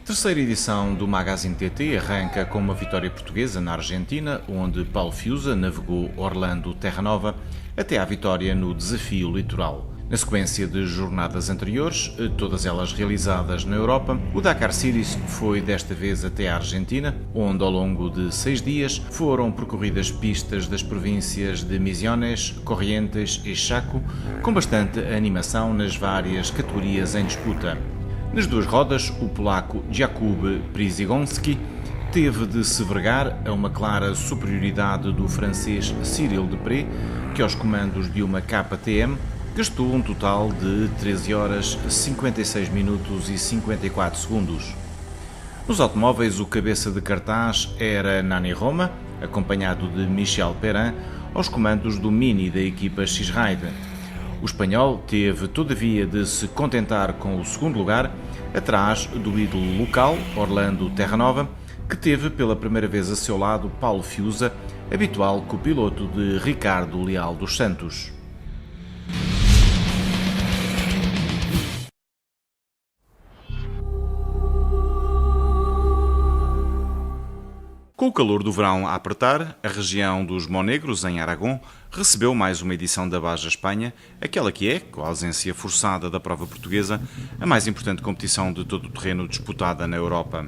Terceira edição do Magazine TT arranca com uma vitória portuguesa na Argentina, onde Paulo Fiusa navegou Orlando Terra Nova até à vitória no Desafio Litoral. Na sequência de jornadas anteriores, todas elas realizadas na Europa, o Dakar Series foi desta vez até à Argentina, onde ao longo de 6 dias foram percorridas pistas das províncias de Misiones, Corrientes e Chaco, com bastante animação nas várias categorias em disputa. Nas duas rodas, o polaco Jakub Przygoński teve de se vergar a uma clara superioridade do francês Cyril Depré, que aos comandos de uma KTM gastou um total de 13 horas, 56 minutos e 54 segundos. Nos automóveis, o cabeça de cartaz era Nani Roma, acompanhado de Michel Perrin, aos comandos do Mini da equipa X-Ride. O espanhol teve, todavia, de se contentar com o segundo lugar, atrás do ídolo local, Orlando Terra Nova, que teve pela primeira vez a seu lado Paulo Fiusa, habitual copiloto de Ricardo Leal dos Santos. Com o calor do verão a apertar, a região dos Monegros, em Aragão, recebeu mais uma edição da Baja Espanha, aquela que é, com a ausência forçada da prova portuguesa, a mais importante competição de todo o terreno disputada na Europa.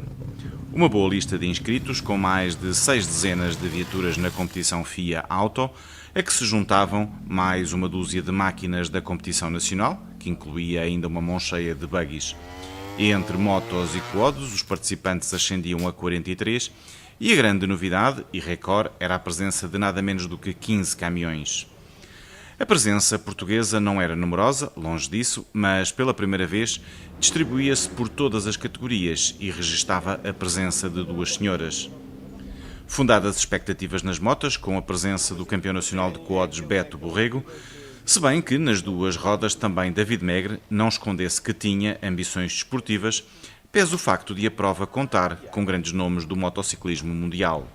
Uma boa lista de inscritos, com mais de 6 dezenas de viaturas na competição FIA Auto, a que se juntavam mais uma dúzia de máquinas da competição nacional, que incluía ainda uma mão cheia de buggies. Entre motos e quads, os participantes ascendiam a 43, e a grande novidade e recorde era a presença de nada menos do que 15 caminhões. A presença portuguesa não era numerosa, longe disso, mas pela primeira vez distribuía-se por todas as categorias e registava a presença de 2 senhoras. Fundadas expectativas nas motas, com a presença do campeão nacional de quads Beto Borrego, se bem que nas duas rodas também David Megre não escondesse que tinha ambições desportivas, pese o facto de a prova contar com grandes nomes do motociclismo mundial.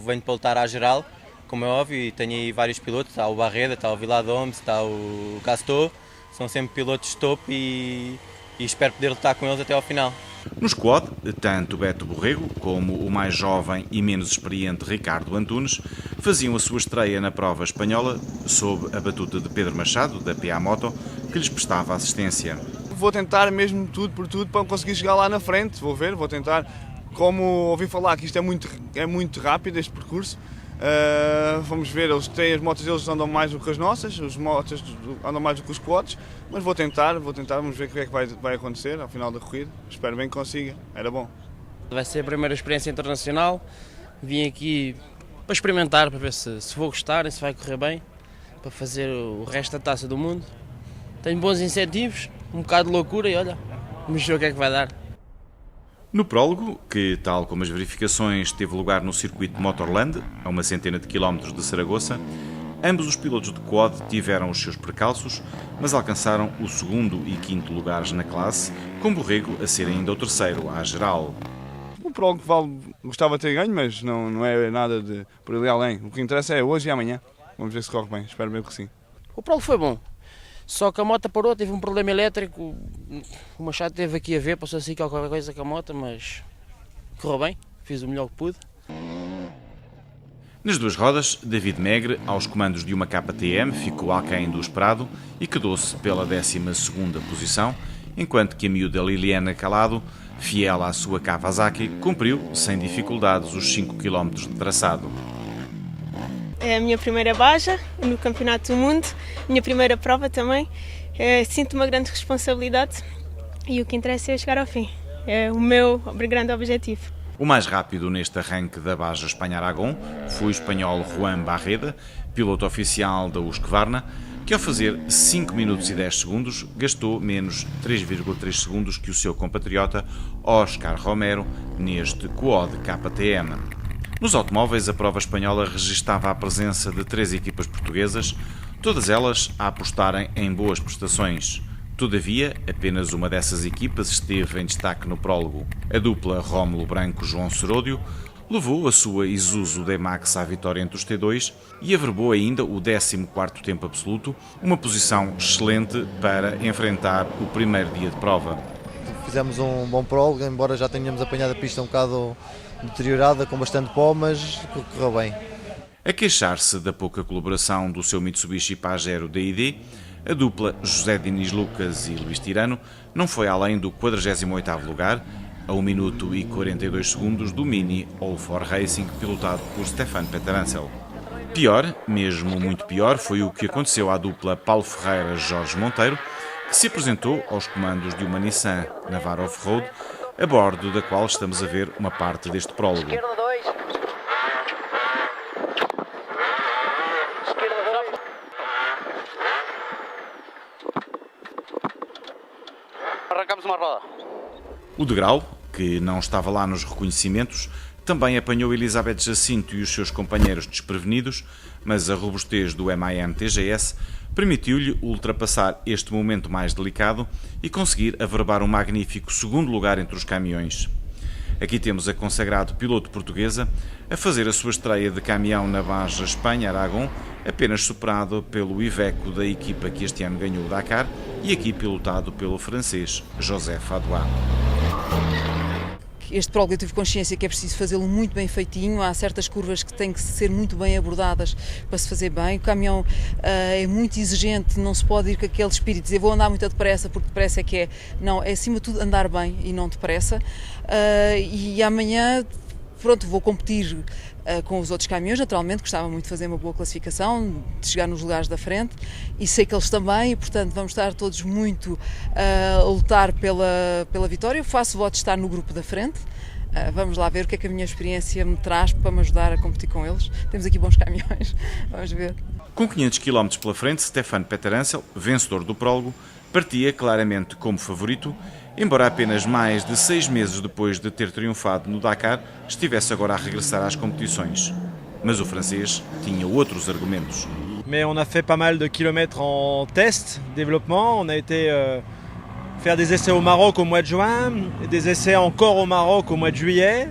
Venho para lutar à geral, como é óbvio, e tenho aí vários pilotos, está o Barreda, está o Viladomes, está o Castor, são sempre pilotos top e espero poder lutar com eles até ao final. No squad, tanto Beto Borrego como o mais jovem e menos experiente Ricardo Antunes faziam a sua estreia na prova espanhola sob a batuta de Pedro Machado, da PA Moto, que lhes prestava assistência. Vou tentar mesmo tudo por tudo para conseguir chegar lá na frente, vou tentar. Como ouvi falar que isto é muito rápido, este percurso, vamos ver, as motos deles andam mais do que as nossas, as motos andam mais do que os quads, mas vou tentar, vamos ver o que é que vai acontecer ao final da corrida, espero bem que consiga, era bom. Vai ser a primeira experiência internacional, vim aqui para experimentar, para ver se vou gostar e se vai correr bem, para fazer o resto da Taça do Mundo. Tenho bons incentivos, um bocado de loucura e olha, vamos ver o que é que vai dar. No prólogo, que tal como as verificações teve lugar no circuito Motorland, a uma centena de quilómetros de Saragoça, ambos os pilotos de quad tiveram os seus percalços, mas alcançaram o 2º e 5º lugares na classe, com Borrego a ser ainda o 3º à geral. O prólogo gostava de ter ganho, mas não é nada de por ali além. O que interessa é hoje e amanhã. Vamos ver se corre bem, espero bem que sim. O prólogo foi bom. Só que a moto parou, teve um problema elétrico, o Machado esteve aqui a ver, passou assim qualquer coisa com a moto, mas correu bem, fiz o melhor que pude. Nas duas rodas, David Megre, aos comandos de uma KTM, ficou aquém do esperado e quedou-se pela 12ª posição, enquanto que a miúda Liliana Calado, fiel à sua Kawasaki, cumpriu, sem dificuldades, os 5 km de traçado. É a minha primeira Baja no Campeonato do Mundo, minha primeira prova também. Sinto uma grande responsabilidade e o que interessa é chegar ao fim. É o meu grande objetivo. O mais rápido neste arranque da Baja Espanha-Aragão foi o espanhol Juan Barreda, piloto oficial da Husqvarna, que ao fazer 5 minutos e 10 segundos gastou menos 3,3 segundos que o seu compatriota Óscar Romero neste quad KTM. Nos automóveis, a prova espanhola registava a presença de 3 equipas portuguesas, todas elas a apostarem em boas prestações. Todavia, apenas uma dessas equipas esteve em destaque no prólogo. A dupla Rómulo Branco-João Seródio levou a sua Isuzu D-Max à vitória entre os T2 e averbou ainda o 14º tempo absoluto, uma posição excelente para enfrentar o primeiro dia de prova. fizemos um bom prólogo, embora já tenhamos apanhado a pista um bocado deteriorada, com bastante pó, mas correu bem. A queixar-se da pouca colaboração do seu Mitsubishi Pajero DiD, a dupla José Diniz Lucas e Luís Tirano não foi além do 48º lugar, a 1 minuto e 42 segundos do Mini All4 Racing, pilotado por Stefan Petterancel. Pior, mesmo muito pior, foi o que aconteceu à dupla Paulo Ferreira-Jorge Monteiro, que se apresentou aos comandos de uma Nissan Navara Off-Road, a bordo da qual estamos a ver uma parte deste prólogo. Arrancamos uma roda. O degrau, que não estava lá nos reconhecimentos, também apanhou Elizabeth Jacinto e os seus companheiros desprevenidos, mas a robustez do MAN TGS permitiu-lhe ultrapassar este momento mais delicado e conseguir averbar um magnífico segundo lugar entre os caminhões. Aqui temos a consagrado piloto portuguesa a fazer a sua estreia de caminhão na Baja Espanha-Aragão, apenas superado pelo Iveco da equipa que este ano ganhou o Dakar e aqui pilotado pelo francês Joseph Adois. Este prólogo eu tive consciência que é preciso fazê-lo muito bem feitinho, há certas curvas que têm que ser muito bem abordadas para se fazer bem, o caminhão é muito exigente, não se pode ir com aquele espírito de dizer vou andar muito depressa porque depressa é que é, não, é acima de tudo andar bem e não depressa, e amanhã pronto, vou competir com os outros caminhões, naturalmente gostava muito de fazer uma boa classificação, de chegar nos lugares da frente e sei que eles também, e portanto vamos estar todos muito a lutar pela vitória. Eu faço voto de estar no grupo da frente, vamos lá ver o que é que a minha experiência me traz para me ajudar a competir com eles. Temos aqui bons caminhões, vamos ver. Com 500 km pela frente, Stefan Petterancel, vencedor do prólogo, partia claramente como favorito, embora apenas mais de 6 meses depois de ter triunfado no Dakar, estivesse agora a regressar às competições. Mas o francês tinha outros argumentos. Mais on a fait pas mal de kilomètres en test, développement. On a été faire des essais au Maroc au mois de juin, des essais encore au Maroc au mois de juillet.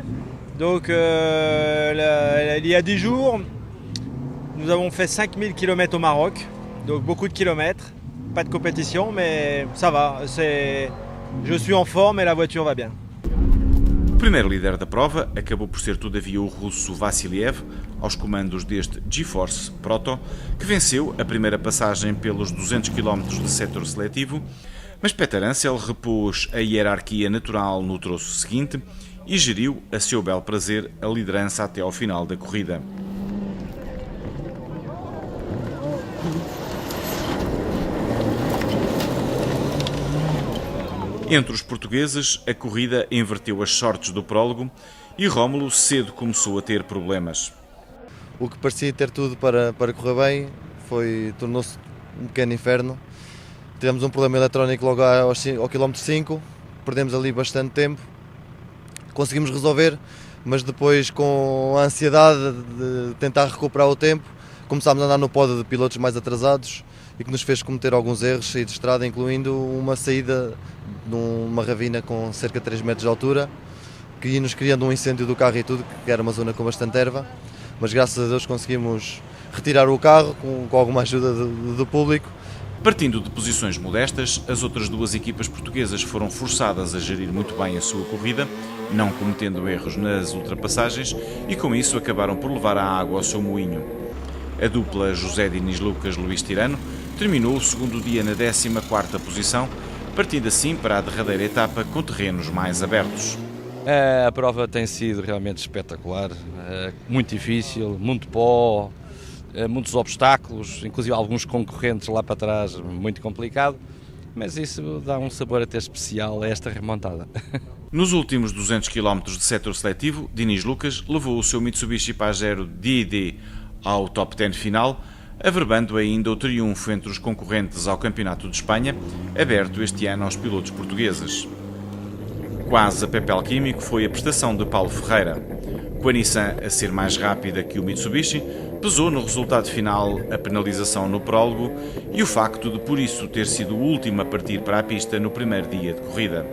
Donc il y a 10 jours, nous avons fait 5000 km au Maroc, donc beaucoup de kilomètres, pas de compétition, mais ça va, je suis en forme et la voiture va bien. O primeiro líder da prova acabou por ser, todavia, o russo Vassiliev, aos comandos deste GeForce Proto, que venceu a primeira passagem pelos 200 km de setor seletivo, mas Petterancel repôs a hierarquia natural no troço seguinte e geriu a seu bel prazer a liderança até ao final da corrida. Entre os portugueses, a corrida inverteu as sortes do prólogo e Rómulo cedo começou a ter problemas. O que parecia ter tudo para correr bem tornou-se um pequeno inferno. Tivemos um problema eletrónico logo ao quilómetro 5, perdemos ali bastante tempo, conseguimos resolver, mas depois, com a ansiedade de tentar recuperar o tempo, começámos a andar no pódio de pilotos mais atrasados e que nos fez cometer alguns erros, sair de estrada, incluindo uma saída de uma ravina com cerca de 3 metros de altura, que ia-nos criando um incêndio do carro e tudo, que era uma zona com bastante erva, mas graças a Deus conseguimos retirar o carro com alguma ajuda do público. Partindo de posições modestas, as outras duas equipas portuguesas foram forçadas a gerir muito bem a sua corrida, não cometendo erros nas ultrapassagens, e com isso acabaram por levar a água ao seu moinho. A dupla José Diniz Lucas-Luís Tirano terminou o segundo dia na 14ª posição, partindo assim para a derradeira etapa com terrenos mais abertos. A prova tem sido realmente espetacular, muito difícil, muito pó, muitos obstáculos, inclusive alguns concorrentes lá para trás, muito complicado, mas isso dá um sabor até especial a esta remontada. Nos últimos 200 km de setor seletivo, Diniz Lucas levou o seu Mitsubishi Pajero DiD ao top 10 final, averbando ainda o triunfo entre os concorrentes ao Campeonato de Espanha, aberto este ano aos pilotos portugueses. Quase a papel químico foi a prestação de Paulo Ferreira. Com a Nissan a ser mais rápida que o Mitsubishi, pesou no resultado final a penalização no prólogo e o facto de, por isso, ter sido o último a partir para a pista no primeiro dia de corrida.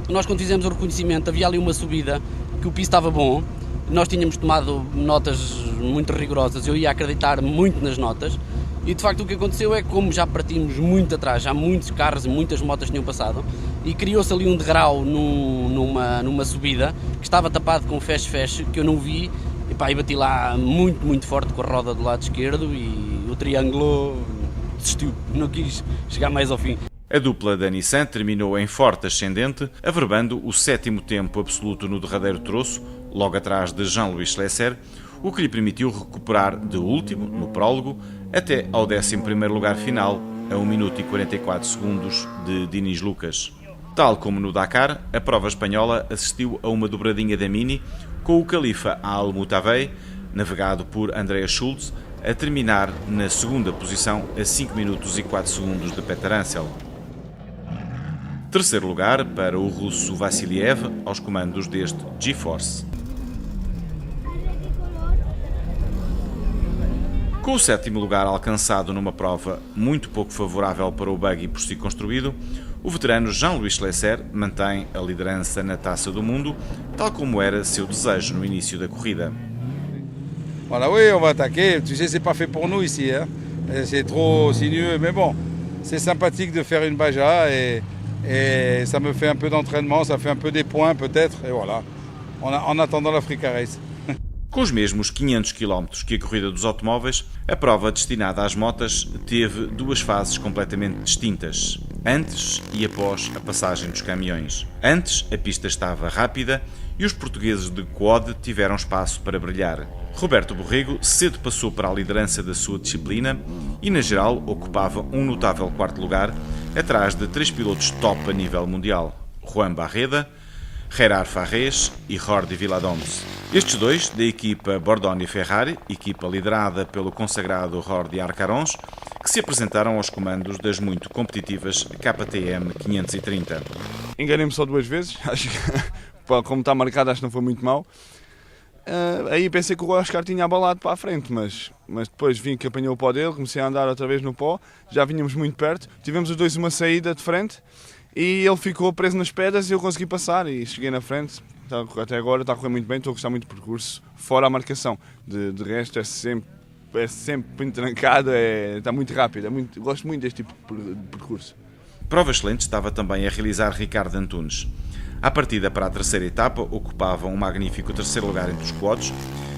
Nós, quando fizemos o reconhecimento, havia ali uma subida que o piso estava bom, nós tínhamos tomado notas muito rigorosas, eu ia acreditar muito nas notas E de facto o que aconteceu é que, como já partimos muito atrás, já muitos carros e muitas motas tinham passado, e criou-se ali um degrau numa subida que estava tapado com fecho que eu não vi, e bati lá muito forte com a roda do lado esquerdo e o triângulo desistiu, não quis chegar mais ao fim. A dupla da Nissan terminou em forte ascendente, averbando o 7º tempo absoluto no derradeiro troço, logo atrás de Jean-Louis Schlesser, o que lhe permitiu recuperar de último, no prólogo, até ao 11º lugar final, a 1 minuto e 44 segundos de Diniz Lucas. Tal como no Dakar, a prova espanhola assistiu a uma dobradinha da Mini, com o Khalifa Al-Moutavey, navegado por Andreas Schulz, a terminar na segunda posição a 5 minutos e 4 segundos de Peter Ansel. Terceiro lugar para o russo Vassiliev, aos comandos deste G-Force. Com o 7º lugar alcançado numa prova muito pouco favorável para o buggy por si construído, o veterano Jean-Louis Schlesser mantém a liderança na Taça do Mundo, tal como era seu desejo no início da corrida. Voilà, oui, on va attaquer. Tu sais, c'est pas fait pour nous ici, hein. C'est trop sinueux, mais bon, c'est sympathique de faire une Baja et ça me fait un peu d'entraînement, ça fait un peu des points peut-être, et voilà, en attendant l'Africa Race. Com os mesmos 500 km que a corrida dos automóveis, a prova destinada às motas teve duas fases completamente distintas, antes e após a passagem dos caminhões. Antes, a pista estava rápida e os portugueses de quad tiveram espaço para brilhar. Roberto Borrego cedo passou para a liderança da sua disciplina e, na geral, ocupava um notável quarto lugar, atrás de 3 pilotos top a nível mundial, Juan Barreda, Gerard Farrés e Jordi Viladoms. Estes dois, da equipa Bordoni Ferrari, equipa liderada pelo consagrado Jordi Arcarons, que se apresentaram aos comandos das muito competitivas KTM 530. Enganei-me só 2 vezes, acho que, como está marcado, acho que não foi muito mal. Aí pensei que o Oscar tinha abalado para a frente, mas depois vi que apanhou o pó dele, comecei a andar outra vez no pó, já vínhamos muito perto, tivemos os dois uma saída de frente e ele ficou preso nas pedras e eu consegui passar e cheguei na frente. Até agora está a correr muito bem, estou a gostar muito do percurso, fora a marcação. De resto é sempre entrancado, está muito rápido, gosto muito deste tipo de percurso. Prova excelente estava também a realizar Ricardo Antunes. À partida para a terceira etapa ocupava um magnífico terceiro lugar entre os quads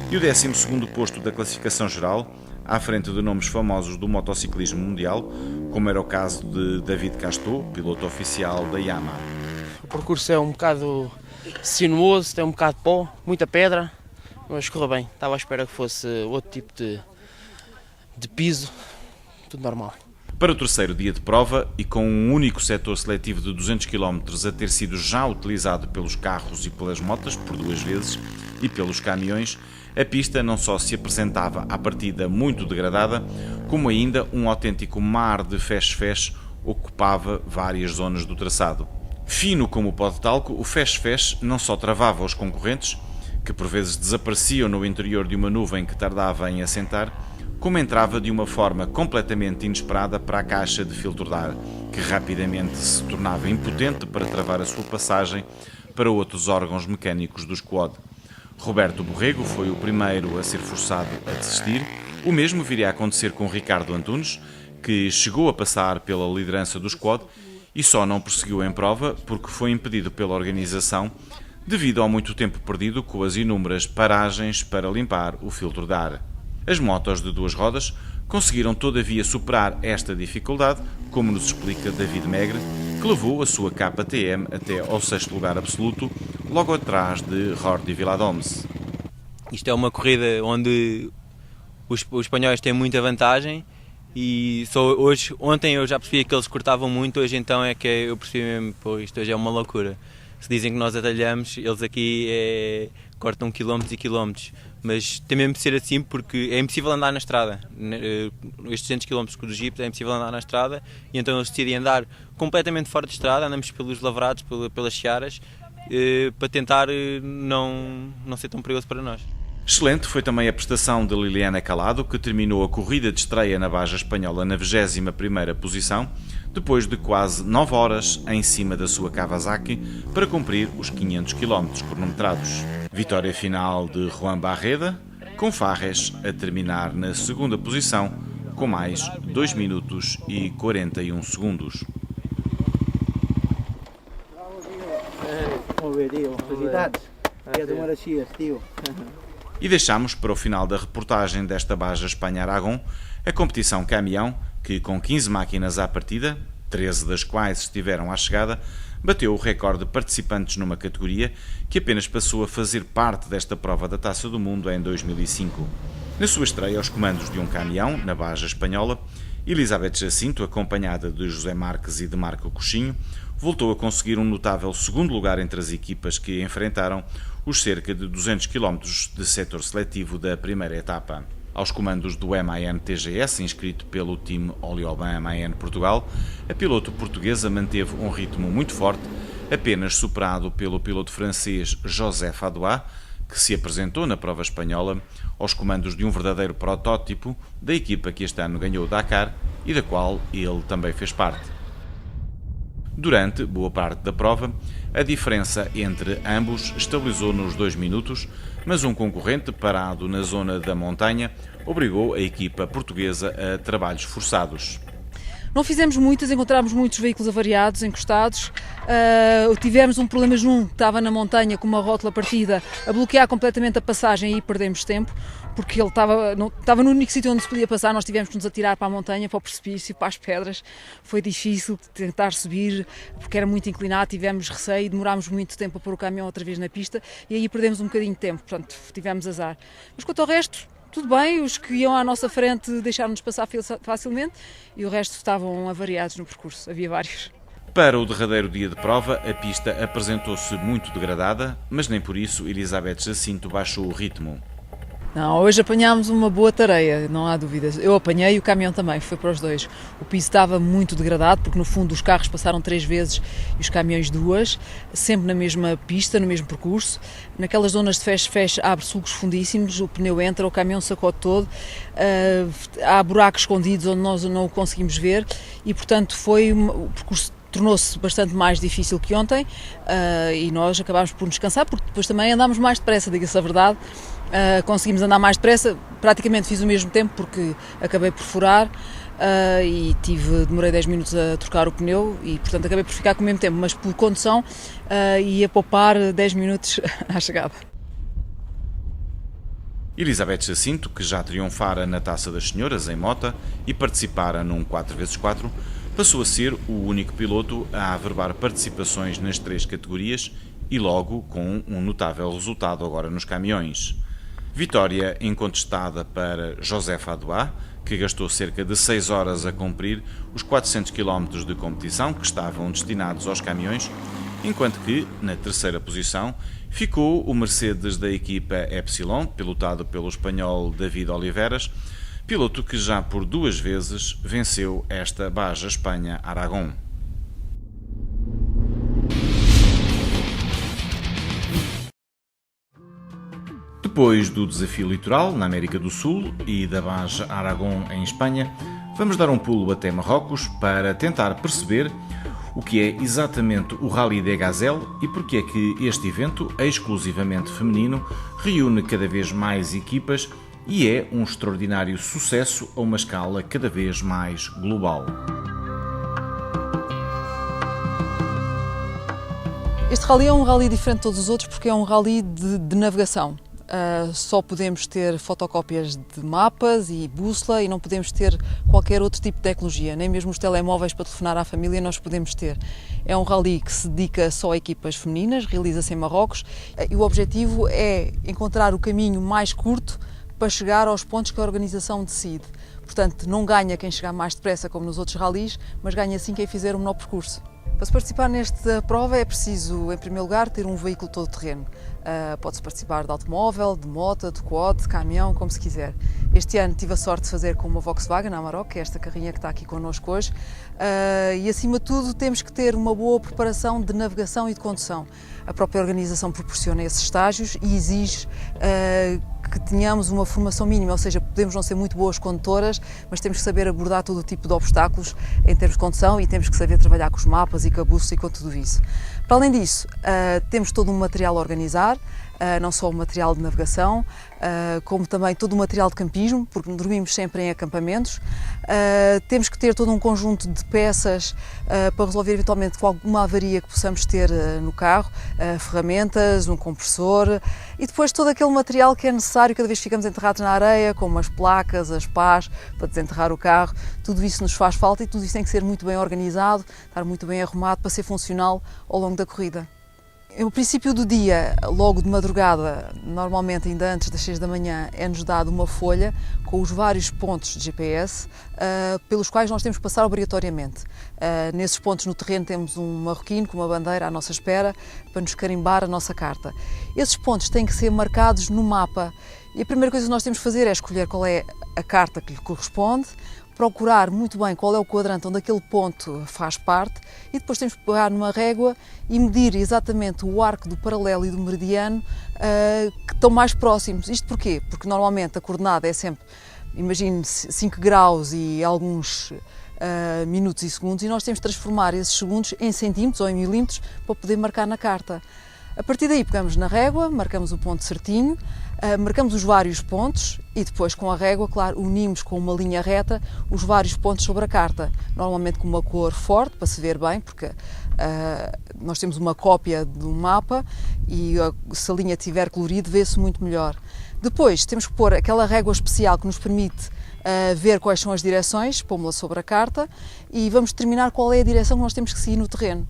e o 12º posto da classificação geral, à frente de nomes famosos do motociclismo mundial, como era o caso de David Castor, piloto oficial da Yamaha. O percurso é um bocado sinuoso, tem um bocado de pó, muita pedra, mas correu bem. Estava à espera que fosse outro tipo de piso, tudo normal. Para o terceiro dia de prova, e com um único setor seletivo de 200 km a ter sido já utilizado pelos carros e pelas motas por 2 vezes e pelos caminhões, a pista não só se apresentava à partida muito degradada, como ainda um autêntico mar de feche-feche ocupava várias zonas do traçado. Fino como o pó de talco, o feche-feche não só travava os concorrentes, que por vezes desapareciam no interior de uma nuvem que tardava em assentar, como entrava de uma forma completamente inesperada para a caixa de filtro de ar, que rapidamente se tornava impotente para travar a sua passagem para outros órgãos mecânicos do quad. Roberto Borrego foi o primeiro a ser forçado a desistir. O mesmo viria a acontecer com Ricardo Antunes, que chegou a passar pela liderança do quad e só não prosseguiu em prova porque foi impedido pela organização devido ao muito tempo perdido com as inúmeras paragens para limpar o filtro de ar. As motos de 2 rodas conseguiram todavia superar esta dificuldade, como nos explica David Megre, que levou a sua KTM até ao 6º lugar absoluto, logo atrás de Jordi Viladoms. Isto é uma corrida onde os espanhóis têm muita vantagem e ontem eu já percebi que eles cortavam muito, hoje então é que eu percebi mesmo, pô, isto hoje é uma loucura. Se dizem que nós atalhamos, eles aqui cortam quilómetros e quilómetros, mas tem mesmo de ser assim porque é impossível andar na estrada. Estes 200 km com os jipes é impossível andar na estrada e então eles decidem andar completamente fora de estrada, andamos pelos lavrados, pelas searas, para tentar não ser tão perigoso para nós. Excelente foi também a prestação de Liliana Calado, que terminou a corrida de estreia na Baja Espanhola na 21ª posição, depois de quase 9 horas em cima da sua Kawasaki para cumprir os 500 km cronometrados. Vitória final de Juan Barreda, com Farrés a terminar na 2ª posição com mais 2 minutos e 41 segundos. E deixamos para o final da reportagem desta Baja Espanha-Aragão a competição caminhão, que com 15 máquinas à partida, 13 das quais estiveram à chegada, bateu o recorde de participantes numa categoria que apenas passou a fazer parte desta prova da Taça do Mundo em 2005. Na sua estreia aos comandos de um caminhão, na Baja Espanhola, Elizabeth Jacinto, acompanhada de José Marques e de Marco Coxinho, voltou a conseguir um notável segundo lugar entre as equipas que enfrentaram os cerca de 200 km de setor seletivo da primeira etapa. Aos comandos do MAN TGS, inscrito pelo time Olioban MAN Portugal, a piloto portuguesa manteve um ritmo muito forte, apenas superado pelo piloto francês Joseph Adois, que se apresentou na prova espanhola aos comandos de um verdadeiro protótipo da equipa que este ano ganhou o Dakar e da qual ele também fez parte. Durante boa parte da prova, a diferença entre ambos estabilizou nos 2 minutos, mas um concorrente parado na zona da montanha obrigou a equipa portuguesa a trabalhos forçados. Não fizemos muitas, encontramos muitos veículos avariados, encostados. Tivemos um problema junto, que estava na montanha com uma rótula partida, a bloquear completamente a passagem e aí perdemos tempo, porque ele estava no único sítio onde se podia passar. Nós tivemos que nos atirar para a montanha, para o precipício, para as pedras. Foi difícil tentar subir, porque era muito inclinado, tivemos receio, demorámos muito tempo a pôr o caminhão outra vez na pista e aí perdemos um bocadinho de tempo, portanto tivemos azar. Mas quanto ao resto, tudo bem, os que iam à nossa frente deixaram-nos passar facilmente e o resto estavam avariados no percurso, havia vários. Para o derradeiro dia de prova, a pista apresentou-se muito degradada, mas nem por isso Elizabeth Jacinto baixou o ritmo. Não, hoje apanhámos uma boa tareia, não há dúvidas. Eu apanhei e o caminhão também, foi para os dois. O piso estava muito degradado, porque no fundo os carros passaram 3 vezes e os caminhões 2, sempre na mesma pista, no mesmo percurso. Naquelas zonas de fecho abre sulcos fundíssimos, o pneu entra, o caminhão sacode todo, há buracos escondidos onde nós não o conseguimos ver e, portanto, o percurso tornou-se bastante mais difícil que ontem e nós acabámos por nos cansar, porque depois também andámos mais depressa, diga-se a verdade. Conseguimos andar mais depressa, praticamente fiz o mesmo tempo porque acabei por furar e demorei 10 minutos a trocar o pneu e portanto acabei por ficar com o mesmo tempo, mas por condução ia poupar 10 minutos à chegada. Elizabeth Jacinto, que já triunfara na Taça das Senhoras em Mota e participara num 4x4, passou a ser o único piloto a averbar participações nas 3 categorias e logo com um notável resultado agora nos caminhões. Vitória incontestada para Joseph Adois, que gastou cerca de 6 horas a cumprir os 400 km de competição que estavam destinados aos caminhões, enquanto que, na terceira posição, ficou o Mercedes da equipa Epsilon, pilotado pelo espanhol David Oliveras, piloto que já por 2 vezes venceu esta Baja Espanha-Aragão. Depois do desafio litoral na América do Sul e da Baja Aragão em Espanha, vamos dar um pulo até Marrocos para tentar perceber o que é exatamente o Rally de Gazelle e porque é que este evento, exclusivamente feminino, reúne cada vez mais equipas e é um extraordinário sucesso a uma escala cada vez mais global. Este rally é um rally diferente de todos os outros porque é um rally de navegação. Só podemos ter fotocópias de mapas e bússola e não podemos ter qualquer outro tipo de tecnologia, nem mesmo os telemóveis para telefonar à família nós podemos ter. É um rally que se dedica só a equipas femininas, realiza-se em Marrocos e o objetivo é encontrar o caminho mais curto para chegar aos pontos que a organização decide. Portanto, não ganha quem chegar mais depressa como nos outros rallies, mas ganha sim quem fizer o menor percurso. Para se participar nesta prova é preciso, em primeiro lugar, ter um veículo todo-terreno. Pode-se participar de automóvel, de moto, de quad, de caminhão, como se quiser. Este ano tive a sorte de fazer com uma Volkswagen Amarok, que é esta carrinha que está aqui connosco hoje. E, acima de tudo, temos que ter uma boa preparação de navegação e de condução. A própria organização proporciona esses estágios e exige que tenhamos uma formação mínima, ou seja, podemos não ser muito boas condutoras, mas temos que saber abordar todo o tipo de obstáculos em termos de condução e temos que saber trabalhar com os mapas e com a bússola e com tudo isso. Para além disso, temos todo um material a organizar, não só o material de navegação, como também todo o material de campismo, porque dormimos sempre em acampamentos. Temos que ter todo um conjunto de peças para resolver eventualmente alguma avaria que possamos ter no carro, ferramentas, um compressor e depois todo aquele material que é necessário cada vez que ficamos enterrados na areia, como as placas, as pás, para desenterrar o carro. Tudo isso nos faz falta e tudo isso tem que ser muito bem organizado, estar muito bem arrumado para ser funcional ao longo da corrida. No princípio do dia, logo de madrugada, normalmente ainda antes das 6 da manhã, é-nos dado uma folha com os vários pontos de GPS pelos quais nós temos que passar obrigatoriamente. Nesses pontos no terreno temos um marroquino com uma bandeira à nossa espera para nos carimbar a nossa carta. Esses pontos têm que ser marcados no mapa e a primeira coisa que nós temos que fazer é escolher qual é a carta que lhe corresponde, procurar muito bem qual é o quadrante onde aquele ponto faz parte e depois temos que pegar numa régua e medir exatamente o arco do paralelo e do meridiano que estão mais próximos. Isto porquê? Porque normalmente a coordenada é sempre, imagine, 5 graus e alguns minutos e segundos e nós temos de transformar esses segundos em centímetros ou em milímetros para poder marcar na carta. A partir daí pegamos na régua, marcamos o ponto certinho, marcamos os vários pontos e depois com a régua, claro, unimos com uma linha reta os vários pontos sobre a carta, normalmente com uma cor forte para se ver bem, porque nós temos uma cópia do mapa e se a linha tiver colorido vê-se muito melhor. Depois temos que pôr aquela régua especial que nos permite ver quais são as direções, pô-la sobre a carta e vamos determinar qual é a direção que nós temos que seguir no terreno.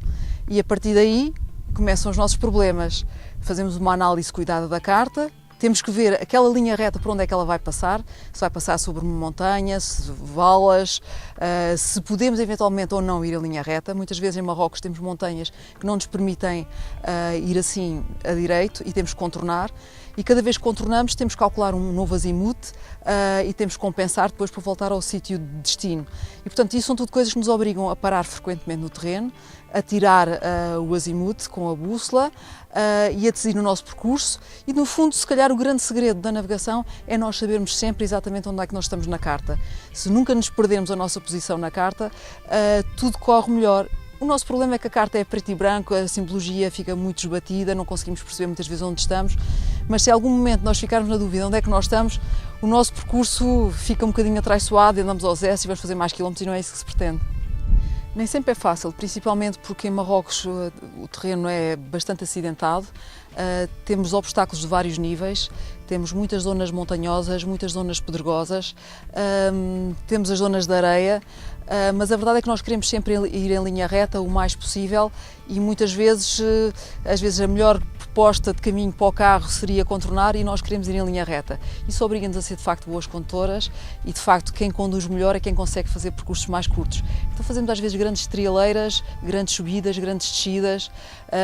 E a partir daí começam os nossos problemas. Fazemos uma análise cuidada da carta, temos que ver aquela linha reta por onde é que ela vai passar, se vai passar sobre uma montanha, se valas, se podemos eventualmente ou não ir a linha reta. Muitas vezes em Marrocos temos montanhas que não nos permitem ir assim a direito e temos que contornar. E cada vez que contornamos temos que calcular um novo azimute e temos que compensar depois para voltar ao sítio de destino. E portanto isso são tudo coisas que nos obrigam a parar frequentemente no terreno, a tirar o azimute com a bússola e a decidir o nosso percurso e no fundo se calhar o grande segredo da navegação é nós sabermos sempre exatamente onde é que nós estamos na carta. Se nunca nos perdermos a nossa posição na carta, tudo corre melhor. O nosso problema é que a carta é preto e branco, a simbologia fica muito esbatida, não conseguimos perceber muitas vezes onde estamos, mas se em algum momento nós ficarmos na dúvida onde é que nós estamos, o nosso percurso fica um bocadinho atraiçoado e andamos aos S e vamos fazer mais quilómetros e não é isso que se pretende. Nem sempre é fácil, principalmente porque em Marrocos o terreno é bastante acidentado, temos obstáculos de vários níveis, temos muitas zonas montanhosas, muitas zonas pedregosas, temos as zonas de areia, mas a verdade é que nós queremos sempre ir em linha reta o mais possível e muitas vezes, às vezes a melhor proposta de caminho para o carro seria contornar e nós queremos ir em linha reta. Isso obriga-nos a ser de facto boas condutoras e de facto quem conduz melhor é quem consegue fazer percursos mais curtos. Então fazemos às vezes grandes trialeiras, grandes subidas, grandes descidas,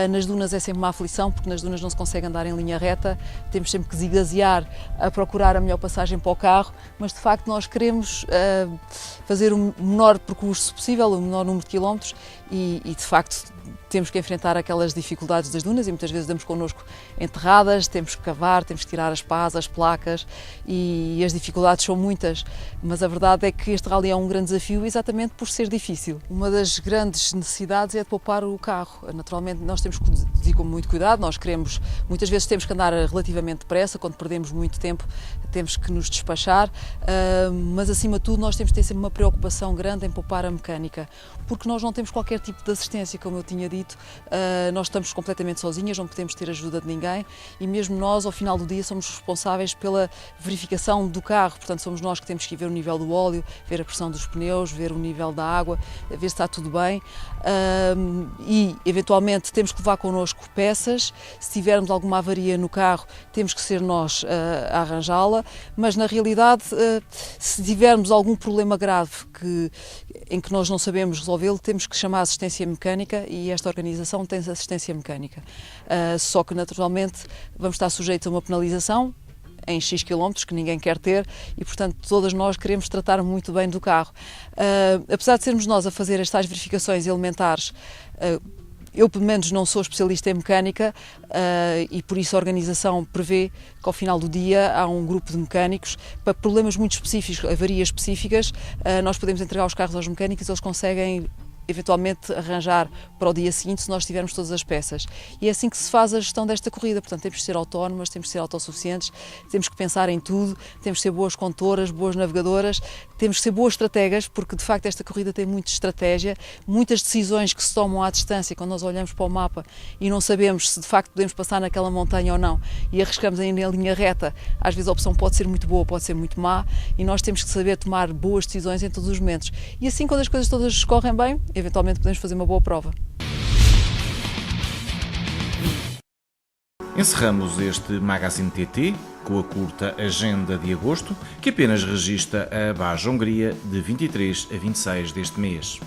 nas dunas é sempre uma aflição porque nas dunas não se consegue andar em linha reta, temos sempre que zigazear a procurar a melhor passagem para o carro, mas de facto nós queremos fazer o menor percurso possível, o menor número de quilómetros e de facto temos que enfrentar aquelas dificuldades das dunas e muitas vezes damos connosco enterradas, temos que cavar, temos que tirar as pás, as placas e as dificuldades são muitas, mas a verdade é que este rally é um grande desafio exatamente por ser difícil. Uma das grandes necessidades é de poupar o carro. Naturalmente nós temos que conduzir com muito cuidado, nós queremos, muitas vezes temos que andar relativamente depressa, quando perdemos muito tempo temos que nos despachar, mas acima de tudo nós temos que ter sempre uma preocupação grande em poupar a mecânica, porque nós não temos qualquer tipo de assistência, como eu tinha dito, nós estamos completamente sozinhas, não podemos ter ajuda de ninguém e mesmo nós ao final do dia somos responsáveis pela verificação do carro, portanto somos nós que temos que ir ver o nível do óleo, ver a pressão dos pneus, ver o nível da água, ver se está tudo bem e eventualmente temos que levar connosco peças, se tivermos alguma avaria no carro temos que ser nós a arranjá-la, mas na realidade se tivermos algum problema grave em que nós não sabemos resolvê-lo, temos que chamar a assistência mecânica e esta organização tem assistência mecânica. Só que naturalmente vamos estar sujeitos a uma penalização em X quilómetros que ninguém quer ter e portanto todas nós queremos tratar muito bem do carro. Apesar de sermos nós a fazer as tais verificações elementares, eu pelo menos não sou especialista em mecânica e por isso a organização prevê que ao final do dia há um grupo de mecânicos para problemas muito específicos, avarias específicas, nós podemos entregar os carros aos mecânicos e eles conseguem eventualmente arranjar para o dia seguinte se nós tivermos todas as peças. E é assim que se faz a gestão desta corrida, portanto temos que ser autónomas, temos que ser autossuficientes, temos que pensar em tudo, temos que ser boas condutoras, boas navegadoras, temos que ser boas estrategas, porque de facto esta corrida tem muita estratégia, muitas decisões que se tomam à distância quando nós olhamos para o mapa e não sabemos se de facto podemos passar naquela montanha ou não e arriscamos ainda em linha reta, às vezes a opção pode ser muito boa, pode ser muito má e nós temos que saber tomar boas decisões em todos os momentos. E assim, quando as coisas todas correm bem, eventualmente podemos fazer uma boa prova. Encerramos este Magazine TT com a curta agenda de agosto, que apenas registra a Baja Hungria de 23 a 26 deste mês.